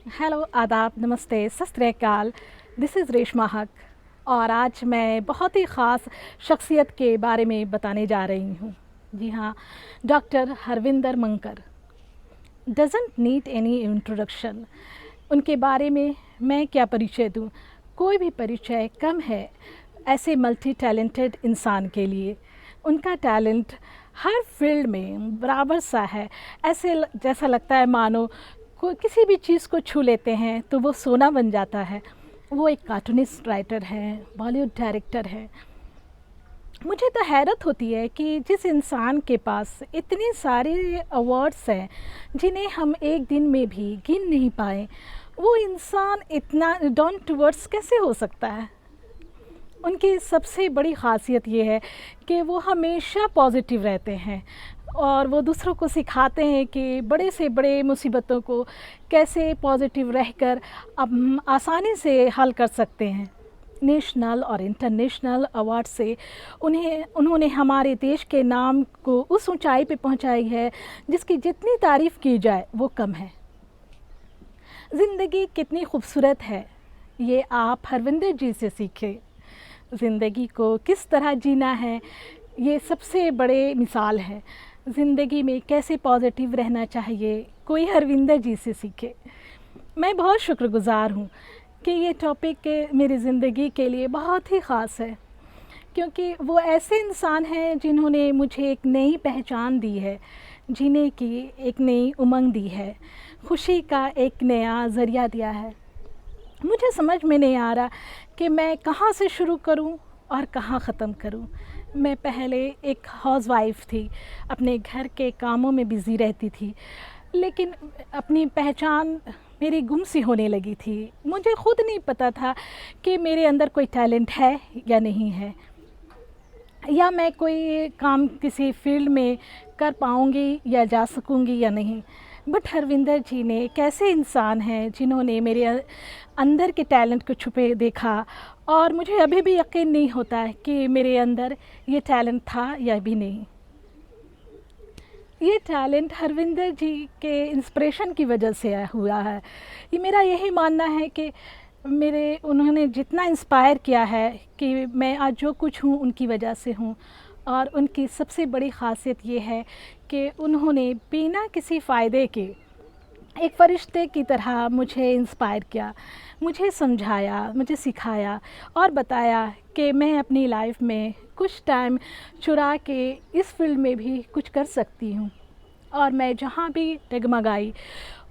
Hello, आदाब, नमस्ते, सत श्री अकाल। दिस इज़ रेशमा हक और आज मैं बहुत ही ख़ास शख्सियत के बारे में बताने जा रही हूँ। जी हाँ, doctor Harvinder Makar doesn't need any introduction. उनके बारे में मैं क्या परिचय दूँ, कोई भी परिचय कम है ऐसे मल्टी टैलेंटेड इंसान के लिए। उनका टैलेंट हर फील्ड में बराबर सा है। ऐसे जैसा लगता है मानो कोई किसी भी चीज़ को छू लेते हैं तो वो सोना बन जाता है। वो एक कार्टूनिस्ट राइटर हैं, बॉलीवुड डायरेक्टर हैं। मुझे तो हैरत होती है कि जिस इंसान के पास इतने सारे अवार्ड्स हैं जिन्हें हम एक दिन में भी गिन नहीं पाए, वो इंसान इतना डाउन टू अर्थ कैसे हो सकता है। उनकी सबसे बड़ी ख़ासियत ये है कि वो हमेशा पॉजिटिव रहते हैं और वो दूसरों को सिखाते हैं कि बड़े से बड़े मुसीबतों को कैसे पॉजिटिव रहकर अब आसानी से हल कर सकते हैं। नेशनल और इंटरनेशनल अवार्ड से उन्होंने हमारे देश के नाम को उस ऊंचाई पे पहुंचाई है जिसकी जितनी तारीफ़ की जाए वो कम है। ज़िंदगी कितनी खूबसूरत है ये आप हरविंदर जी से सीखें। ज़िंदगी को किस तरह जीना है ये सबसे बड़े मिसाल है। ज़िंदगी में कैसे पॉजिटिव रहना चाहिए कोई हरविंदर जी से सीखे। मैं बहुत शुक्रगुज़ार हूँ कि ये टॉपिक मेरी ज़िंदगी के लिए बहुत ही ख़ास है, क्योंकि वो ऐसे इंसान हैं जिन्होंने मुझे एक नई पहचान दी है, जीने की एक नई उमंग दी है, खुशी का एक नया ज़रिया दिया है। मुझे समझ में नहीं आ रहा कि मैं कहाँ से शुरू करूँ और कहाँ ख़त्म करूँ। मैं पहले एक हाउसवाइफ थी, अपने घर के कामों में बिज़ी रहती थी, लेकिन अपनी पहचान मेरी गुम सी होने लगी थी। मुझे ख़ुद नहीं पता था कि मेरे अंदर कोई टैलेंट है या नहीं है, या मैं कोई काम किसी फील्ड में कर पाऊँगी या जा सकूँगी या नहीं। बट हरविंदर जी ने एक ऐसे इंसान हैं जिन्होंने मेरे अंदर के टैलेंट को छुपे देखा और मुझे अभी भी यकीन नहीं होता है कि मेरे अंदर ये टैलेंट था या भी नहीं। ये टैलेंट हरविंदर जी के इंस्पिरेशन की वजह से हुआ है। ये मेरा यही मानना है कि उन्होंने जितना इंस्पायर किया है कि मैं आज जो कुछ हूँ उनकी वजह से हूँ। और उनकी सबसे बड़ी ख़ासियत ये है कि उन्होंने बिना किसी फ़ायदे के एक फ़रिश्ते की तरह मुझे इंस्पायर किया, मुझे समझाया, मुझे सिखाया और बताया कि मैं अपनी लाइफ में कुछ टाइम चुरा के इस फील्ड में भी कुछ कर सकती हूँ। और मैं जहाँ भी डगमगाई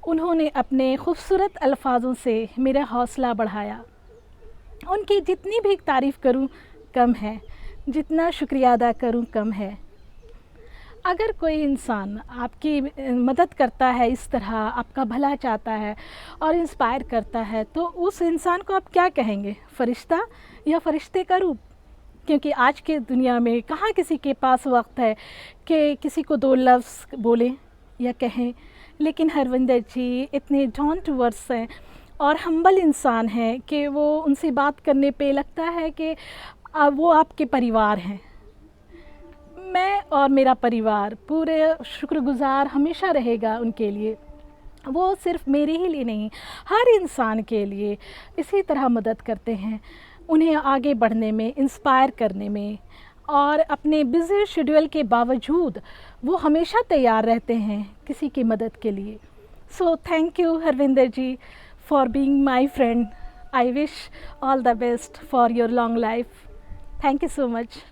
उन्होंने अपने खूबसूरत अल्फाजों से मेरा हौसला बढ़ाया। उनकी जितनी भी तारीफ़ करूँ कम है, जितना शुक्रिया अदा करूँ कम है। अगर कोई इंसान आपकी मदद करता है, इस तरह आपका भला चाहता है और इंस्पायर करता है, तो उस इंसान को आप क्या कहेंगे, फ़रिश्ता या फ़रिश्ते का रूप? क्योंकि आज के दुनिया में कहाँ किसी के पास वक्त है कि किसी को दो लफ्ज़ बोलें या कहें। लेकिन हरविंदर जी इतने डाउन टू अर्थ हैं और हम्बल इंसान हैं कि वो उनसे बात करने पे लगता है कि वो आपके परिवार हैं। मैं और मेरा परिवार पूरे शुक्रगुज़ार हमेशा रहेगा उनके लिए। वो सिर्फ़ मेरे ही लिए नहीं, हर इंसान के लिए इसी तरह मदद करते हैं, उन्हें आगे बढ़ने में, इंस्पायर करने में। और अपने बिज़ी शेड्यूल के बावजूद वो हमेशा तैयार रहते हैं किसी की मदद के लिए। So thank you Harvinder ji for being my friend. I wish all the best for your long life. Thank you so much.